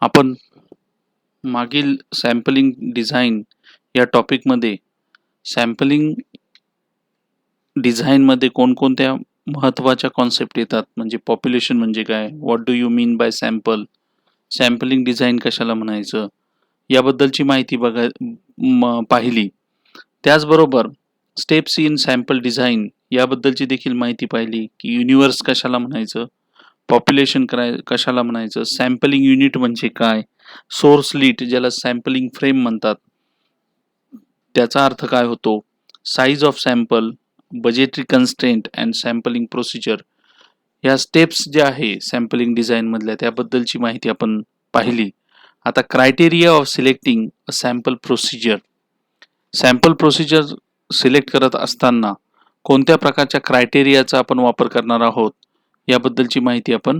आपण मागील sampling design या टॉपिकमध्ये सॅम्पलिंग डिझाइनमध्ये कोणकोणत्या महत्त्वाच्या कॉन्सेप्ट येतात, म्हणजे पॉप्युलेशन म्हणजे काय, what do you mean by sample, sampling design कशाला म्हणायचं, याबद्दलची माहिती पाहिली. त्याचबरोबर स्टेप्स इन सॅम्पल डिझाइन याबद्दलची देखील माहिती पाहिली, की युनिव्हर्स कशाला म्हणायचं, पॉप्युलेशन कशाला म्हणायचं, सॅम्पलिंग युनिट म्हणजे काय, सोर्स लीट ज्याला सॅम्पलिंग फ्रेम म्हणतात त्याचा अर्थ काय होतो, size of sample, budgetary constraint and sampling procedure, ह्या स्टेप्स ज्या आहे सॅम्पलिंग डिझाइन मधल्या त्याबद्दलची माहिती आपण पाहिली. आता criteria of selecting a sample procedure, sample procedure select करत असताना कोणत्या प्रकारच्या क्रायटेरियाचा आपण वापर करणार आहोत याबद्दलची माहिती आपण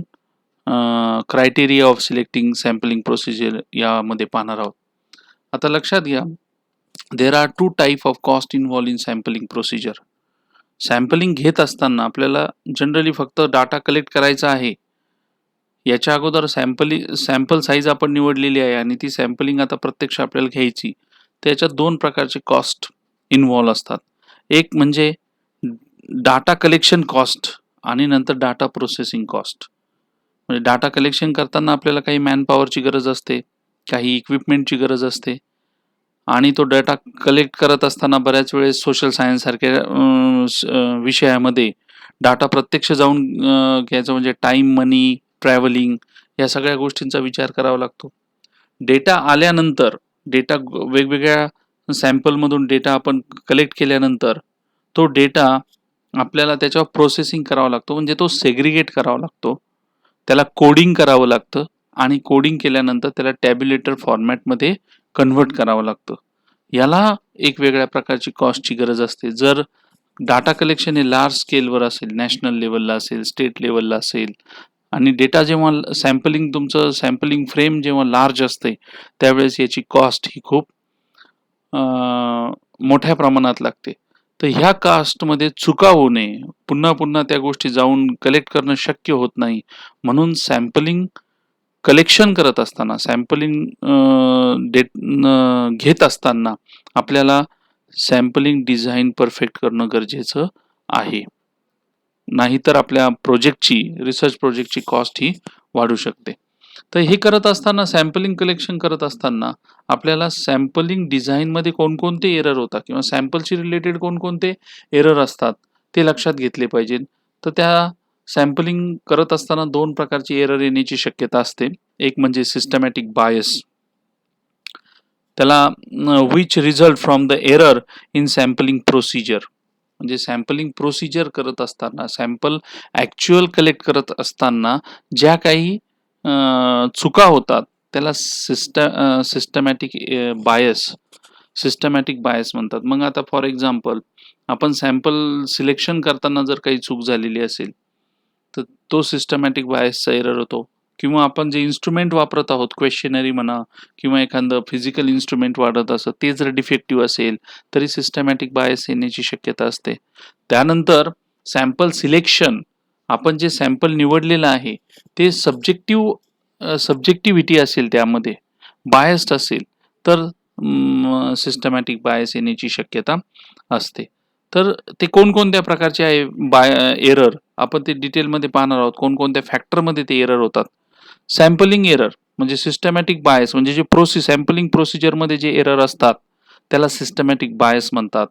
criteria of selecting sampling procedure यामध्ये पाहणार आहोत. आता लक्षात घ्या, there are two type of cost involved in sampling procedure. Sampling घेत असताना आपल्याला जनरली फक्त डाटा कलेक्ट करायचा आहे. याच्या अगोदर सॅम्पल साईज आपण निवडलेली आहे आणि ती सॅम्पलिंग आता प्रत्यक्ष आपल्याला घ्यायची. त्याच्यात दोन प्रकारचे कॉस्ट इन्व्हॉल्व असतात. एक म्हणजे डाटा कलेक्शन कॉस्ट आणि नंतर डाटा प्रोसेसिंग कॉस्ट. म्हणजे डाटा कलेक्शन करताना आपल्याला काही मॅनपॉवरची गरज असते, काही इक्विपमेंटची गरज असते आणि तो डाटा कलेक्ट करत असताना बऱ्याच वेळेस सोशल सायन्स सारख्या विषयामध्ये डाटा प्रत्यक्ष जाऊन घ्यायचं म्हणजे टाईम, मनी, ट्रॅव्हलिंग या सगळ्या गोष्टींचा विचार करावा लागतो. डेटा आल्यानंतर वेगवेगळ्या सॅम्पलमधून डेटा आपण कलेक्ट केल्यानंतर तो डेटा आपल्याला त्याच्यावर प्रोसेसिंग करावा लागतो, म्हणजे तो सेग्रिगेट करावा लागतो, त्याला कोडिंग करावं लागतं आणि कोडिंग केल्यानंतर त्याला टॅब्युलेटर फॉर्मॅटमध्ये कन्व्हर्ट करावं लागतं. याला एक वेगळ्या प्रकारची कॉस्टची गरज असते. जर डाटा कलेक्शन हे लार्ज स्केलवर असेल, नॅशनल लेवलला असेल, स्टेट लेवलला असेल आणि डेटा जेव्हा तुमचं सॅम्पलिंग फ्रेम जेव्हा लार्ज असते त्यावेळेस याची कॉस्ट ही खूप मोठ्या प्रमाणात लागते. तर ह्या कास्टमध्ये चुका होऊ नये, पुन्हा पुन्हा त्या गोष्टी जाऊन कलेक्ट करणं शक्य होत नाही, म्हणून सॅम्पलिंग कलेक्शन करत असताना, सॅम्पलिंग घेत असताना आपल्याला सॅम्पलिंग डिझाइन परफेक्ट करणं गरजेचं आहे. नाहीतर आपल्या रिसर्च प्रोजेक्टची कॉस्ट ही वाढू शकते. तर हे करत असताना, सॅम्पलिंग कलेक्शन करत असताना आपल्याला सॅम्पलिंग डिझाइनमध्ये कोणकोणते एरर होतात किंवा सॅम्पलशी रिलेटेड कोणकोणते एरर असतात ते लक्षात घेतले पाहिजे. तर त्या सॅम्पलिंग करत असताना दोन प्रकारची एरर येण्याची शक्यता असते. एक म्हणजे सिस्टमॅटिक बायस, त्याला which result from the error in sampling procedure, म्हणजे सॅम्पलिंग प्रोसिजर करत असताना, सॅम्पल ॲक्च्युअल कलेक्ट करत असताना ज्या काही चुका होतात त्याला सिस्टमॅटिक बायस म्हणतात. मग आता फॉर एक्झाम्पल आपण सॅम्पल सिलेक्शन करताना जर काही चूक झालेली असेल तर तो सिस्टमॅटिक बायसचा एरर होतो. किंवा आपण जे इन्स्ट्रुमेंट वापरत आहोत, क्वेश्चनरी म्हणा किंवा एखादं फिजिकल इन्स्ट्रुमेंट वाढत असं ते जर डिफेक्टिव्ह असेल तरी सिस्टमॅटिक बायस येण्याची शक्यता असते. त्यानंतर सॅम्पल सिलेक्शन, आपण जे सॅम्पल निवडलेलं आहे ते सब्जेक्टिव्हिटी असेल, त्यामध्ये बायस्ड असेल तर सिस्टमॅटिक बायस येण्याची शक्यता असते. तर ते कोणकोणत्या प्रकारचे आहे एरर आपण ते डिटेलमध्ये पाहणार आहोत. कोणकोणत्या फॅक्टरमध्ये ते एरर होतात. सॅम्पलिंग एरर म्हणजे सिस्टमॅटिक बायस, म्हणजे जे सॅम्पलिंग प्रोसिजरमध्ये जे एरर असतात त्याला सिस्टमॅटिक बायस म्हणतात.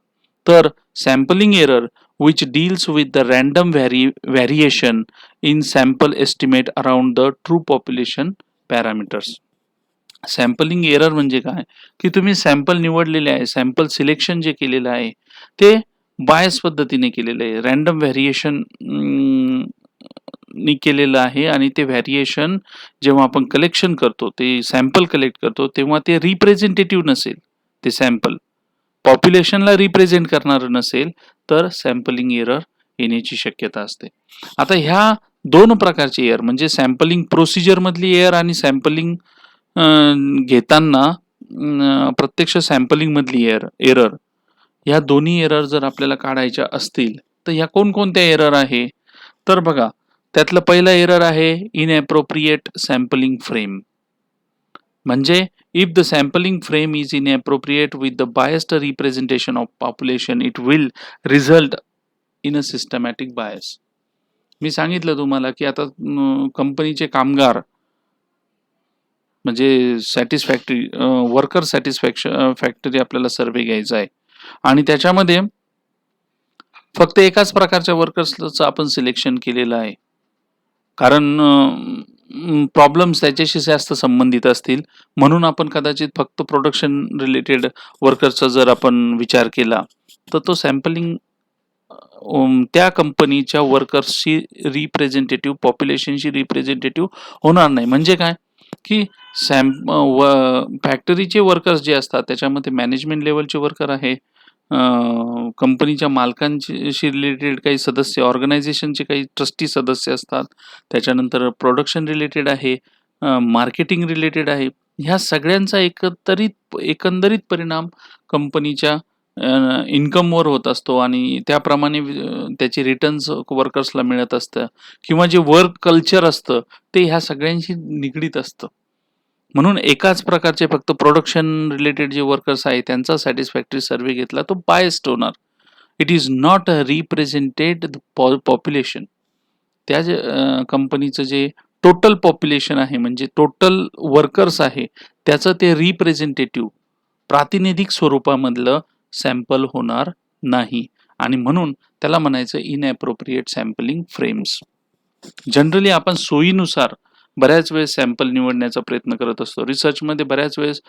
तर sampling error which deals with the random variation in sample estimate around the true population parameters. Sampling error म्हणजे काय, की तुम्ही सॅम्पल निवडलेले आहे, सॅम्पल सिलेक्शन जे केलेलं आहे ते बायस पद्धतीने केलेलं आहे, रॅन्डम व्हॅरिएशन नी केलेलं आहे आणि ते व्हॅरिएशन जेव्हा आपण कलेक्शन करतो, ते सॅम्पल कलेक्ट करतो तेव्हा ते रिप्रेझेंटेटिव्ह नसेल, ते सॅम्पल पॉप्युलेशनला रिप्रेझेंट करणार नसेल तर सॅम्पलिंग एरर येण्याची शक्यता असते. आता ह्या दोन प्रकारचे एरर म्हणजे सॅम्पलिंग प्रोसिजर मधली एरर आणि सॅम्पलिंग घेताना प्रत्यक्ष सॅम्पलिंग मधली एरर, ह्या दोन्ही एरर जर आपल्याला काढायच्या असतील तर ह्या कोणकोणत्या एरर आहे, तर बघा त्यातलं पहिला एरर आहे इनएप्रोप्रिएट सॅम्पलिंग फ्रेम. म्हणजे if the sampling frame is inappropriate with the biased representation of population it will result in a systematic bias. मी सांगितलं तुम्हाला की आता कंपनीचे कामगार म्हणजे सॅटिस्फॅक्टरी वर्कर फॅक्टरी आपल्याला सर्वे घ्यायचा आहे आणि त्याच्यामध्ये फक्त एकाच प्रकारच्या वर्कर्सचं आपण सिलेक्शन केलेलं आहे. कारण प्रॉब्लेम्स त्याच्याशी जास्त संबंधित असतील म्हणून आपण कदाचित फक्त प्रोडक्शन रिलेटेड वर्कर्सचा जर आपण विचार केला तर तो सॅम्पलिंग त्या कंपनीच्या वर्कर्सशी रिप्रेझेंटेटिव्ह पॉप्युलेशनशी रिप्रेझेंटेटिव्ह होणार नाही. म्हणजे काय की फॅक्टरीचे वर्कर्स जे असतात त्याच्यामध्ये मॅनेजमेंट लेवलचे वर्कर आहे, कंपनीच्या मालकांशी रिलेटेड काही सदस्य, ऑर्गनायझेशनचे काही ट्रस्टी सदस्य असतात, त्याच्यानंतर प्रोडक्शन रिलेटेड आहे, मार्केटिंग रिलेटेड आहे. ह्या सगळ्यांचा एकंदरीत परिणाम कंपनीच्या इन्कमवर होत असतो आणि त्याप्रमाणे त्याचे रिटर्न्स वर्कर्सला मिळत असतं किंवा जे वर्क कल्चर असतं ते ह्या सगळ्यांशी निगडीत असतं. म्हणून एकाच प्रकारचे फक्त प्रोडक्शन रिलेटेड जे वर्कर्स आहे त्यांचा सॅटिस्फॅक्टरी सर्वे घेतला तो बायस्ड होणार. It is not represented population. त्या जे कंपनीचं जे टोटल पॉप्युलेशन आहे म्हणजे टोटल वर्कर्स आहे त्याचं ते रिप्रेझेंटेटिव्ह प्रातिनिधिक स्वरूपामधलं सॅम्पल होणार नाही आणि म्हणून त्याला म्हणायचं इनॲप्रोप्रिएट सॅम्पलिंग फ्रेम्स. जनरली आपण सोयीनुसार बऱ्याच वेळेस सॅम्पल निवडण्याचा प्रयत्न करत असतो. रिसर्चमध्ये बऱ्याच वेळेस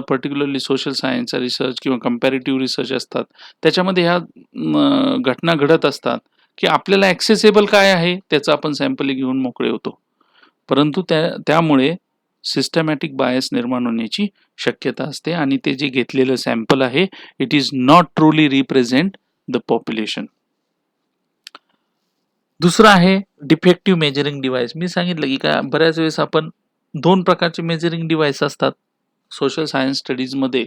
पर्टिक्युलरली सोशल सायन्सचा रिसर्च किंवा कंपॅरेटिव्ह रिसर्च असतात. त्याच्यामध्ये ह्या घटना घडत असतात की आपल्याला ॲक्सेसेबल काय आहे त्याचं आपण सॅम्पल घेऊन मोकळे होतो. परंतु त्यामुळे सिस्टमॅटिक बायस निर्माण होण्याची शक्यता असते आणि ते जे घेतलेलं सॅम्पल आहे it is not truly represent the population. दुसरं आहे डिफेक्टिव्ह मेजरिंग डिव्हाइस. मी सांगितलं की काय बऱ्याच वेळेस आपण दोन प्रकारचे मेजरिंग डिव्हाइस असतात सोशल सायन्स स्टडीजमध्ये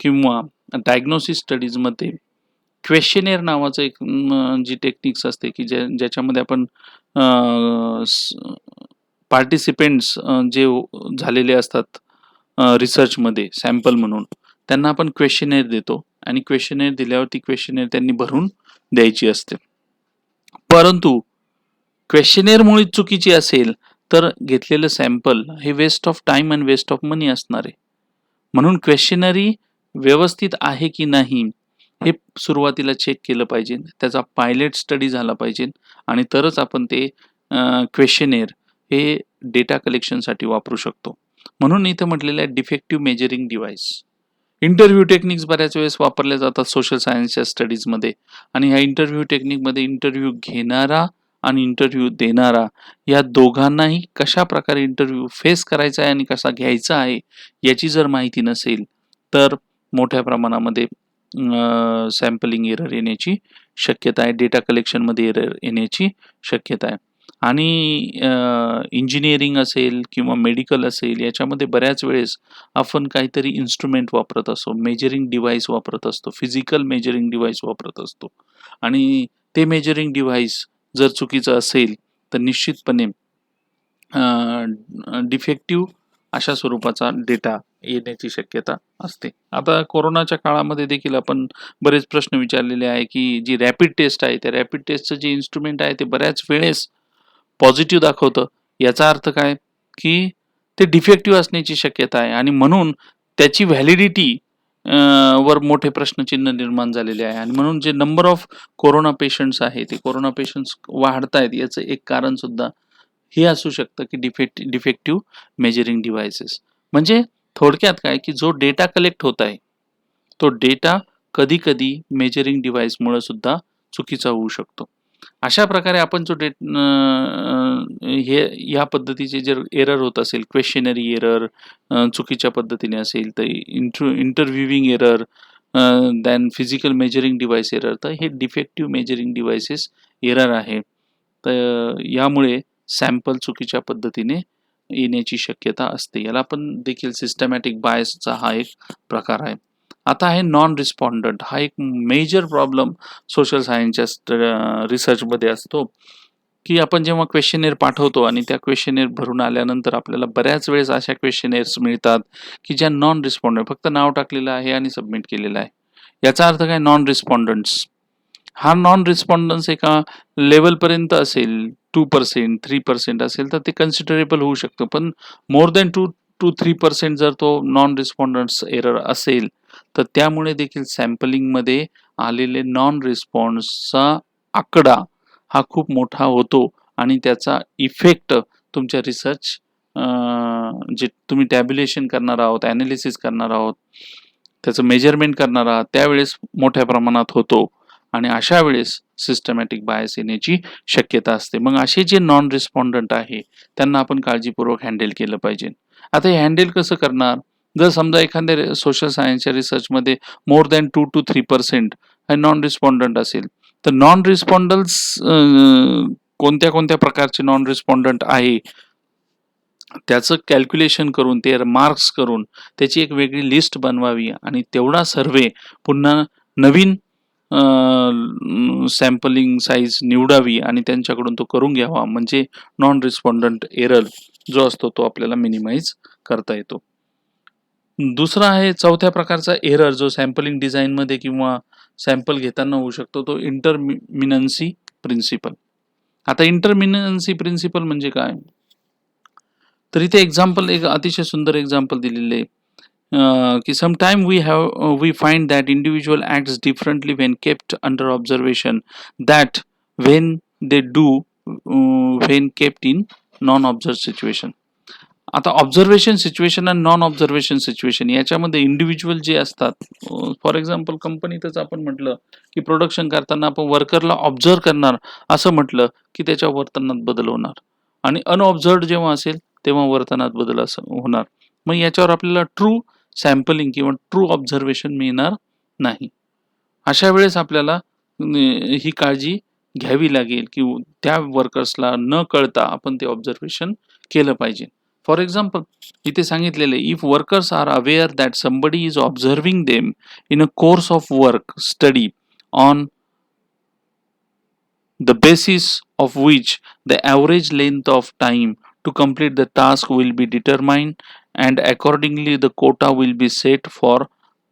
किंवा डायग्नोसिस स्टडीजमध्ये. क्वेश्चनेअर नावाचं एक जी टेक्निक्स असते की ज्याच्यामध्ये आपण पार्टिसिपेंट्स जे झालेले असतात रिसर्चमध्ये सॅम्पल म्हणून त्यांना आपण क्वेश्चनेअर देतो आणि क्वेश्चनेअर दिल्यावर ती क्वेश्चनेअर त्यांनी भरून द्यायची असते. परंतु क्वेश्चनेअर मुळीच चुकीची असेल तर घेतलेलं सॅम्पल हे वेस्ट ऑफ टाइम आणि वेस्ट ऑफ मनी असणार आहे. म्हणून क्वेश्चनरी व्यवस्थित आहे की नाही हे सुरुवातीला चेक केलं पाहिजे, त्याचा पायलट स्टडी झाला पाहिजे आणि तरच आपण ते क्वेश्चनेअर हे डेटा कलेक्शनसाठी वापरू शकतो. म्हणून इथं म्हटलेलं आहे defective measuring device. Interview techniques बऱ्याच वेळेस वापरल्या जातात सोशल सायन्सच्या स्टडीजमध्ये आणि ह्या इंटरव्ह्यू टेक्निकमध्ये इंटरव्ह्यू घेणारा आणि इंटरव्ह्यू देणारा या दोघांनाही कशा प्रकारे इंटरव्ह्यू फेस करायचा आहे आणि कसा घ्यायचा आहे याची जर माहिती नसेल तर मोठ्या प्रमाणामध्ये सॅम्पलिंग एरर येण्याची शक्यता आहे, डेटा कलेक्शनमध्ये एरर येण्याची शक्यता आहे. आणि इंजिनिअरिंग असेल किंवा मेडिकल असेल याच्यामध्ये बऱ्याच वेळेस आपण काहीतरी इन्स्ट्रुमेंट वापरत असतो, मेजरिंग डिव्हाइस वापरत असतो, फिजिकल मेजरिंग डिव्हाइस वापरत असतो आणि ते मेजरिंग डिव्हाइस जर चुकीचं असेल तर निश्चितपणे डिफेक्टिव्ह अशा स्वरूपाचा डेटा येण्याची शक्यता असते. आता कोरोनाच्या काळामध्ये देखील आपण बरेच प्रश्न विचारलेले आहे की जी रॅपिड टेस्ट आहे त्या रॅपिड टेस्टचं जे इन्स्ट्रुमेंट आहे ते बऱ्याच वेळेस पॉझिटिव्ह दाखवतं. याचा अर्थ काय की ते डिफेक्टिव्ह असण्याची शक्यता आहे आणि म्हणून त्याची व्हॅलिडिटी वर मोठे प्रश्नचिन्ह निर्माण झालेले आहे आणि म्हणून जे नंबर ऑफ कोरोना पेशंट्स आहे ते कोरोना पेशंट्स वाढतायत याचं एक कारण सुद्धा हे असू शकतं की डिफेक्टिव्ह मेजरिंग डिव्हाइसेस. म्हणजे थोडक्यात काय की जो डेटा कलेक्ट होत आहे तो डेटा कधी कधी मेजरिंग डिव्हाइसमुळे सुद्धा चुकीचा होऊ शकतो. अशा प्रकारे आपण जो हे या पद्धतीचे जर एरर होत असेल, क्वेश्चनरी एरर चुकीच्या पद्धतीने असेल तर interviewing error, then physical measuring device error, तर हे डिफेक्टिव्ह मेजरिंग डिव्हाइसेस एरर आहे. तर यामुळे सॅम्पल चुकीच्या पद्धतीने येण्याची शक्यता असते. याला आपण देखील सिस्टमॅटिक बायसचा हा एक प्रकार आहे. आता आहे नॉन रिस्पॉन्डंट. हा एक मेजर प्रॉब्लेम सोशल सायन्सच्या रिसर्चमध्ये असतो की आपण जेव्हा क्वेश्चनेअर पाठवतो आणि त्या क्वेश्चनेअर भरून आल्यानंतर आपल्याला बऱ्याच वेळेस अशा क्वेश्चनेअर्स मिळतात की ज्या नॉन रिस्पॉन्डंट, फक्त नाव टाकलेलं आहे आणि सबमिट केलेलं आहे. याचा अर्थ काय? नॉन रिस्पॉन्डंट्स. हा नॉन रिस्पॉन्डन्स एका लेवलपर्यंत असेल, 2% 3% असेल तर ते कन्सिडरेबल होऊ शकतं. पण मोर दॅन 2 to 3% जर तो नॉन रिस्पॉन्डन्स एरर असेल, तर त्यामुळे देखील सॅम्पलिंगमध्ये आलेले नॉन रिस्पॉन्सचा आकडा हा खूप मोठा होतो आणि त्याचा इफेक्ट तुमच्या रिसर्च जे तुम्ही टॅब्युलेशन करणार आहोत, ॲनालिसिस करणार आहोत, त्याचं मेजरमेंट करणार आहात, त्यावेळेस मोठ्या प्रमाणात होतो आणि अशा वेळेस सिस्टमॅटिक बायस येण्याची शक्यता असते. मग असे जे नॉन रिस्पॉन्डंट आहे, त्यांना आपण काळजीपूर्वक हँडल केलं पाहिजे. आता हे हँडल कसं करणार? जर समजा एखाद्या सोशल सायन्सच्या रिसर्चमध्ये मोर दॅन 2 to 3% हे नॉन रिस्पॉन्डंट असेल, तर नॉन रिस्पॉन्डन्स कोणत्या प्रकारचे नॉन रिस्पॉन्डंट आहे, त्याचं कॅल्क्युलेशन करून, ते मार्क्स करून त्याची एक वेगळी लिस्ट बनवावी आणि तेवढा सर्व्हे पुन्हा नवीन सॅम्पलिंग साईज निवडावी आणि त्यांच्याकडून तो करून घ्यावा. म्हणजे नॉन रिस्पॉन्डंट एरर जो असतो तो आपल्याला मिनिमाइज करता येतो. दुसरा आहे चौथ्या प्रकारचा एरर जो सॅम्पलिंग डिझाईनमध्ये किंवा सॅम्पल घेताना होऊ शकतो, तो इंटरमिनन्सी प्रिन्सिपल. आता इंटरमिनन्सी प्रिन्सिपल म्हणजे काय? तर इथे एक्झाम्पल, एक अतिशय सुंदर एक्झाम्पल दिलेले आहे. की sometime we find that individual acts differently when kept under observation that when they do when kept in non-observed situation. आता ऑब्झर्वेशन सिच्युएशन आणि नॉन ऑब्झर्वेशन सिच्युएशन याच्यामध्ये इंडिव्हिज्युअल जे असतात, फॉर एक्झाम्पल कंपनीतच आपण म्हटलं की प्रोडक्शन करताना आपण वर्करला ऑब्झर्व करणार असं म्हटलं की त्याच्या वर्तनात बदल होणार आणि अनऑब्झर्वड जेव्हा असेल तेव्हा वर्तनात बदल असं होणार. मग याच्यावर आपल्याला ट्रू सॅम्पलिंग किंवा ट्रू ऑब्झर्वेशन मिळणार नाही. अशा वेळेस आपल्याला ही काळजी घ्यावी लागेल की त्या वर्कर्सला न कळता आपण ते ऑब्झर्वेशन केलं पाहिजे. फॉर एक्झाम्पल इथे सांगितलेले, if workers are aware that somebody is observing them in a course of work study on the basis of which the average length of time to complete the task will be determined and accordingly the quota will be set for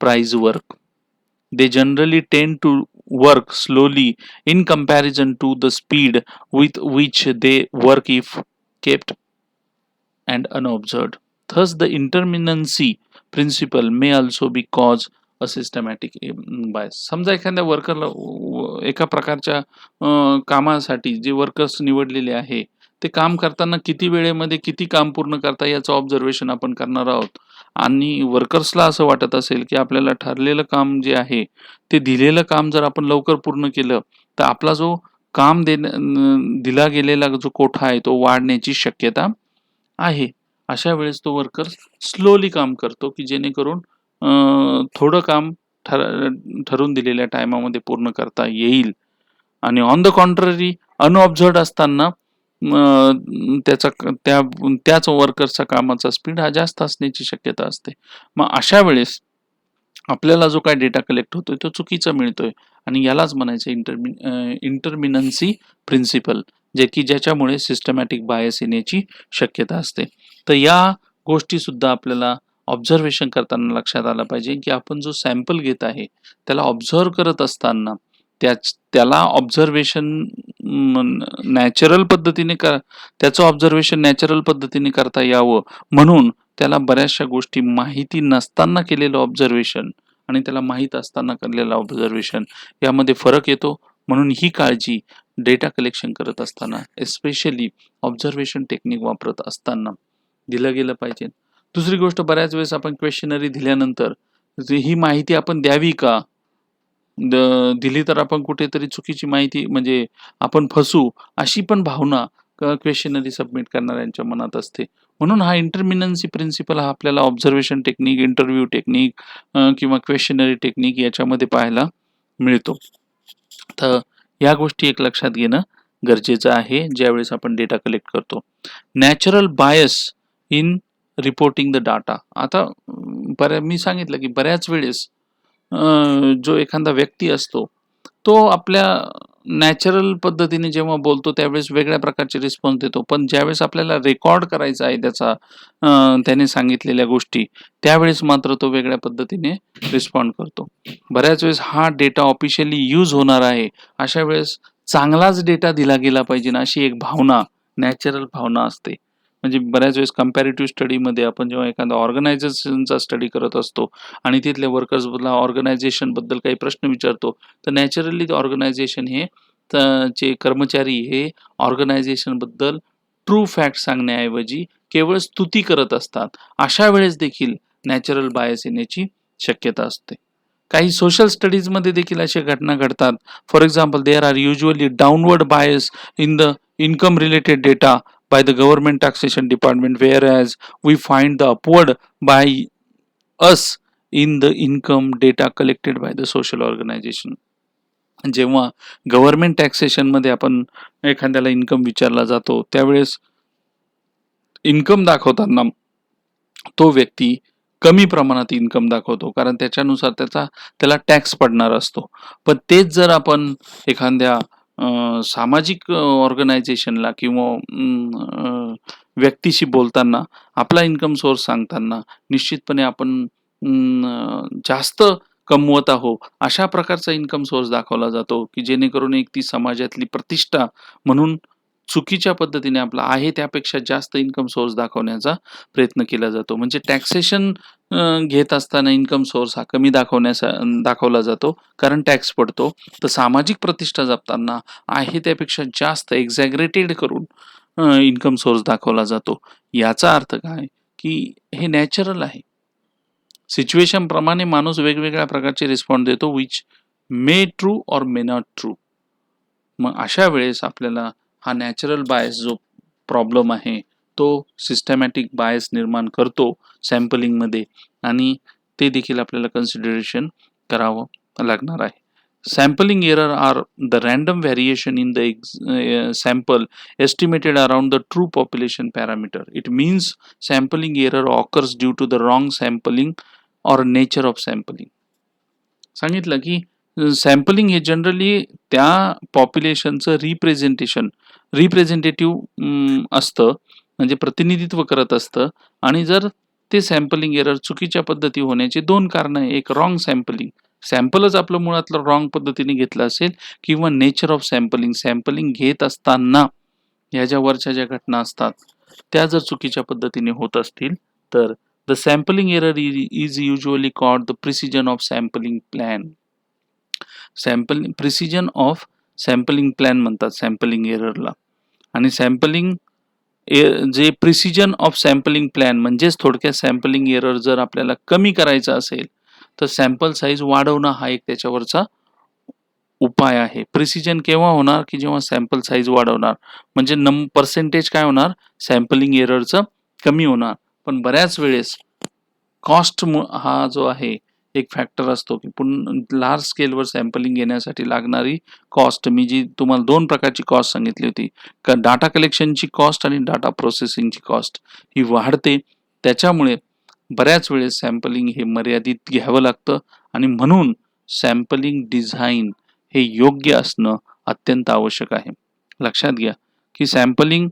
prize work. They generally tend to work slowly in comparison to the speed with which they work if kept and unobserved. Thus, the intermittency principle may also be cause a systematic bias. समजा एखाद्या वर्करला एका प्रकारच्या कामासाठी जे workers निवडलेले आहे ते काम करताना किती वेळेमध्ये किती काम पूर्ण करता याचं ऑब्झर्वेशन आपण करणार आहोत आणि वर्कर्सला असं वाटत असेल की आपल्याला ठरलेलं काम जे आहे ते दिलेलं काम जर आपण लवकर पूर्ण केलं तर आपला जो काम दिला गेलेला जो कोठा आहे तो वाढण्याची शक्यता आहे. अशा वेळेस तो वर्कर स्लोली काम करतो की जेणेकरून थोडं काम ठरवून दिलेल्या टायमामध्ये पूर्ण करता येईल आणि ऑन द कॉन्ट्ररी अनऑब्झर्वड असताना त्याच वर्करचा कामाचा स्पीड हा जास्त असण्याची शक्यता असते. मग अशा वेळेस आपल्याला जो काय डेटा कलेक्ट होतोय तो चुकीचा मिळतोय आणि यालाच म्हणायचं इंटरमिनन्सी प्रिन्सिपल, ज्याच्यामुळे सिस्टमॅटिक बायस येण्याची शक्यता असते. तर या गोष्टी सुद्धा आपल्याला ऑब्झर्वेशन करताना लक्षात आलं पाहिजे की आपण जो सॅम्पल घेत आहे त्याला ऑब्झर्व करत असताना त्याला ऑब्झर्वेशन नॅचरल पद्धतीने त्याचं ऑब्झर्वेशन नॅचरल पद्धतीने करता यावं म्हणून त्याला बऱ्याचशा गोष्टी माहिती नसताना केलेलं ऑब्झर्वेशन आणि त्याला माहीत असताना केलेलं ऑब्झर्वेशन यामध्ये फरक येतो. म्हणून ही काळजी डेटा कलेक्शन करत असताना एस्पेशली ऑब्झर्वेशन टेक्निक वापरत असताना दिलं गेलं पाहिजे. दुसरी गोष्ट, बऱ्याच वेळेस आपण क्वेश्चनरी दिल्यानंतर ही माहिती आपण द्यावी का, दिली तर आपण कुठेतरी चुकीची माहिती म्हणजे आपण फसू अशी पण भावना क्वेश्चनरी सबमिट करणाऱ्यांच्या मनात असते. म्हणून हा इंटरमिनन्सी प्रिन्सिपल हा आपल्याला ऑब्झर्वेशन टेक्निक, इंटरव्ह्यू टेक्निक किंवा क्वेश्चनरी टेक्निक याच्यामध्ये पाहायला मिळतो. तर या गोष्टी एक लक्षात घेणं गरजेचं आहे ज्यावेळेस आपण डेटा कलेक्ट करतो. Natural bias in reporting the data. आता मी सांगितलं की बऱ्याच वेळेस जो एखादा व्यक्ती असतो तो आपल्या नॅचरल पद्धतीने जेव्हा बोलतो त्यावेळेस वेगळ्या प्रकारचे रिस्पॉन्स देतो. पण ज्यावेळेस आपल्याला रेकॉर्ड करायचा आहे त्याने सांगितलेल्या गोष्टी, त्यावेळेस मात्र तो वेगळ्या पद्धतीने रिस्पॉन्ड करतो. बऱ्याच वेळेस हा डेटा ऑफिशियली यूज होणार आहे, अशा वेळेस चांगलाच डेटा दिला गेला पाहिजे ना, अशी एक भावना, नॅचरल भावना असते. म्हणजे बऱ्याच वेळेस कंपॅरेटिव्ह स्टडीमध्ये आपण जेव्हा एखादा ऑर्गनायझेशनचा स्टडी करत असतो आणि तिथल्या वर्कर्सला ऑर्गनायझेशनबद्दल काही प्रश्न विचारतो, तर नॅचरली ऑर्गनायझेशन हे चे कर्मचारी हे ऑर्गनायझेशनबद्दल ट्रू फॅक्ट सांगण्याऐवजी केवळ स्तुती करत असतात. अशा वेळेस देखील नॅचरल बायस येण्याची शक्यता असते. काही सोशल स्टडीजमध्ये देखील अशा घटना घडतात. For example, there are usually downward bias in the income related data by the government taxation department, whereas we find the upward by us in the income data collected by the social organization. जेव्हा government taxation मध्ये आपण एखाद्याला income विचारला जातो, त्यावेळेस income दाखवताना तो व्यक्ती कमी प्रमाणात इन्कम दाखवतो, कारण त्याच्यानुसार त्याला टॅक्स पडणार असतो. पण तेच जर आपण एखाद्या सामाजिक ऑर्गनायझेशनला किंवा व्यक्तीशी बोलताना आपला इन्कम सोर्स सांगताना निश्चितपणे आपण जास्त कमवत आहोत अशा प्रकारचा इन्कम सोर्स दाखवला जातो, की जेणेकरून एक ती समाजातली प्रतिष्ठा म्हणून चुकीच्या पद्धतीने आपला आहे त्यापेक्षा जास्त इन्कम सोर्स दाखवण्याचा प्रयत्न केला जातो. म्हणजे टॅक्सेशन घेत असताना इन्कम सोर्स हा कमी दाखवला जातो, कारण टॅक्स पडतो. तर सामाजिक प्रतिष्ठा जपताना आहे त्यापेक्षा जास्त एक्झॅगरेटेड करून इन्कम सोर्स दाखवला जातो. याचा अर्थ काय, की हे नॅचरल आहे. सिच्युएशन प्रमाणे माणूस वेगवेगळ्या प्रकारचे रिस्पॉन्ड देतो, which may true or may not true. मग अशा वेळेस आपल्याला हा नॅचरल बायस जो प्रॉब्लेम आहे तो सिस्टमॅटिक बायस निर्माण करतो सॅम्पलिंगमध्ये, आणि ते देखील आपल्याला कन्सिडरेशन करावं लागणार आहे. Sampling error are the random variation in the sample estimated around the true population parameter. It means sampling error occurs due to the wrong sampling or nature of sampling. सांगितलं की सॅम्पलिंग हे generally त्या पॉप्युलेशनचं representative असतं, म्हणजे प्रतिनिधित्व करत असतं. आणि जर ते सॅम्पलिंग एरर चुकीच्या पद्धती होण्याची दोन कारणं आहे. एक रॉंग सॅम्पलच आपलं मुळातलं रॉंग पद्धतीने घेतलं असेल, किंवा नेचर ऑफ सॅम्पलिंग घेत असताना ह्या ज्या वरच्या ज्या घटना असतात त्या जर चुकीच्या पद्धतीने होत असतील, तर the sampling error is usually called the precision of sampling plan. Precision of sampling plan म्हणतात सॅम्पलिंग एररला. आणि जे प्रिसिजन ऑफ सॅम्पलिंग प्लॅन म्हणजेच थोडक्यात सॅम्पलिंग एरर जर आपल्याला कमी करायचा असेल तर सॅम्पल साईज वाढवणं हा एक त्याच्यावरचा उपाय आहे. प्रिसिजन केव्हा होणार, की जेव्हा सॅम्पल साईज वाढवणार, म्हणजे पर्सेंटेज काय होणार, सॅम्पलिंग एररचं कमी होणार. पण बऱ्याच वेळेस कॉस्ट हा जो आहे एक फॅक्टर असतो, की लार्ज स्केलवर सॅम्पलिंग घेण्यासाठी लागणारी कॉस्ट, मी जी तुम्हाला दोन प्रकारची कॉस्ट सांगितली होती, डाटा कलेक्शनची कॉस्ट आणि डाटा प्रोसेसिंगची कॉस्ट, ही वाढते. त्याच्यामुळे बऱ्याच वेळेस सॅम्पलिंग हे मर्यादित घ्यावं लागतं, आणि म्हणून सॅम्पलिंग डिझाईन हे योग्य असणं अत्यंत आवश्यक आहे. लक्षात घ्या की सॅम्पलिंग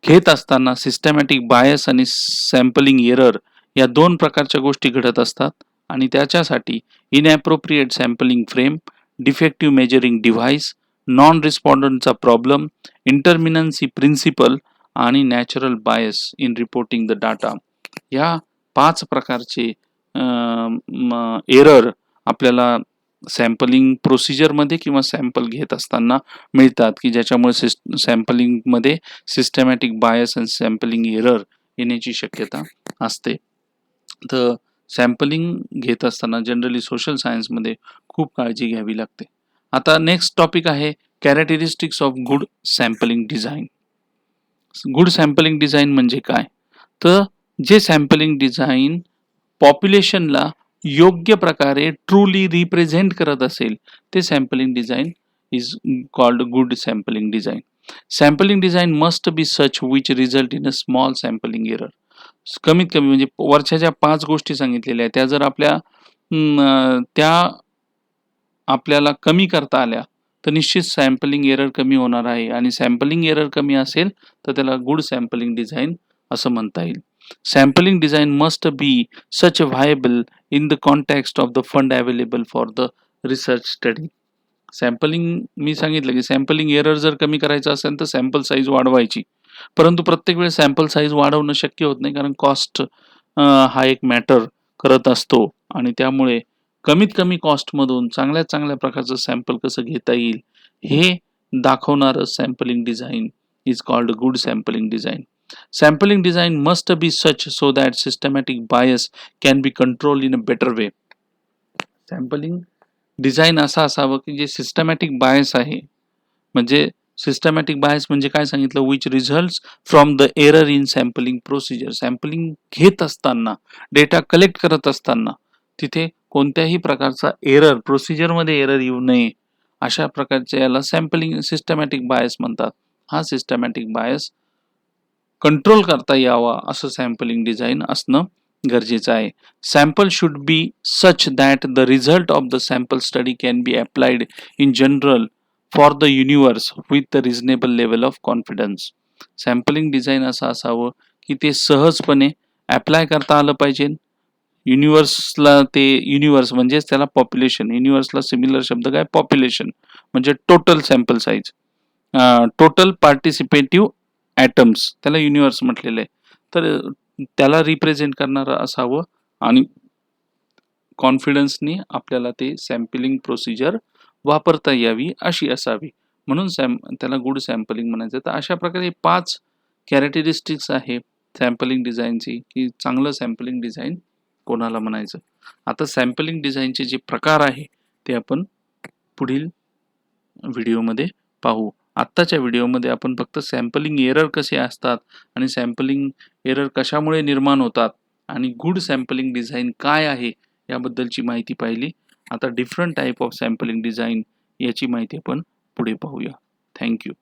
घेत असताना सिस्टमॅटिक बायस आणि सॅम्पलिंग एरर या दोन प्रकारच्या गोष्टी घडत असतात, आणि त्याच्यासाठी inappropriate sampling frame, defective measuring device, non रिस्पॉन्डंटचा प्रॉब्लेम, इंटरमिनन्सी प्रिन्सिपल आणि natural bias in reporting the data, या 5 प्रकारचे एरर आपल्याला सॅम्पलिंग प्रोसिजरमध्ये किंवा सॅम्पल घेत असताना मिळतात, की ज्याच्यामुळे सॅम्पलिंगमध्ये सिस्टमॅटिक बायस आणि सॅम्पलिंग एरर येण्याची शक्यता असते. तर सॅम्पलिंग घेत असताना जनरली सोशल सायन्समध्ये खूप काळजी घ्यावी लागते. आता नेक्स्ट टॉपिक आहे characteristics of good sampling design. Good sampling design म्हणजे काय, तर जे सॅम्पलिंग डिझाईन पॉप्युलेशनला योग्य प्रकारे ट्रूली रिप्रेझेंट करत असेल ते sampling design is called good sampling design. Sampling design must be such which result in a small sampling error. कमीत कमी म्हणजे वरच्या ज्या 5 गोष्टी सांगितलेल्या आहेत त्या जर आपल्याला कमी करता आल्या तर निश्चित सॅम्पलिंग एरर कमी होणार आहे आणि सॅम्पलिंग एरर कमी असेल तर त्याला गुड सॅम्पलिंग डिझाइन असं म्हणता येईल. Sampling design must be such viable in the context of the fund available for the research study. Sampling मी सांगितलं की सॅम्पलिंग एरर जर कमी करायचं असेल तर सॅम्पल साईज वाढवायची. परंतु प्रत्येक वेळेस सॅम्पल साईज वाढवणं शक्य होत नाही कारण कॉस्ट हा एक मॅटर करत असतो आणि त्यामुळे कमीत कमी कॉस्टमधून चांगल्यात चांगल्या प्रकारचं सॅम्पल कसं घेता येईल हे दाखवणारं sampling design is called good sampling design. Sampling design must be such so that systematic bias can be control in a better way. Sampling design असं असावं की जे सिस्टमॅटिक बायस आहे, म्हणजे सिस्टमॅटिक बायस म्हणजे काय सांगितलं, which results from the error in sampling procedure. Sampling घेत असताना, डेटा कलेक्ट करत असताना तिथे कोणत्याही प्रकारचा एरर, प्रोसिजरमध्ये एरर येऊ नये अशा प्रकारच्या याला सॅम्पलिंग सिस्टमॅटिक बायस म्हणतात. हा सिस्टमॅटिक बायस कंट्रोल करता यावा असं सॅम्पलिंग डिझाइन असणं गरजेचं आहे. Sample should be such that the result of the sample study can be applied in general for the universe with the reasonable level of confidence. Sampling design असं असावं की ते सहजपणे अप्लाय करता आलं पाहिजे युनिवर्सला. ते युनिवर्स म्हणजेच त्याला पॉप्युलेशन, युनिवर्सला सिमिलर शब्द काय, पॉप्युलेशन म्हणजे total sample size, total participative atoms, त्याला युनिवर्स म्हटलेलं आहे. तर त्याला रिप्रेझेंट करणारं असावं आणि कॉन्फिडन्सनी आपल्याला ते सॅम्पलिंग प्रोसिजर वापरता यावी अशी असावी, म्हणून त्याला गुड सॅम्पलिंग म्हणायचं. तर अशा प्रकारे 5 कॅरेक्टरिस्टिक्स आहे सॅम्पलिंग डिझाइनची की चांगलं सॅम्पलिंग डिझाइन कोणाला म्हणायचं. आता सॅम्पलिंग डिझाइनचे जे प्रकार आहे ते आपण पुढील व्हिडिओमध्ये पाहू. आत्ताच्या व्हिडिओमध्ये आपण फक्त सॅम्पलिंग एरर कसे असतात आणि सॅम्पलिंग एरर कशामुळे निर्माण होतात आणि गुड सॅम्पलिंग डिझाइन काय आहे याबद्दलची माहिती पाहिली. आता different type of sampling design याची माहिती आपण पुढे पाहूया. थँक्यू.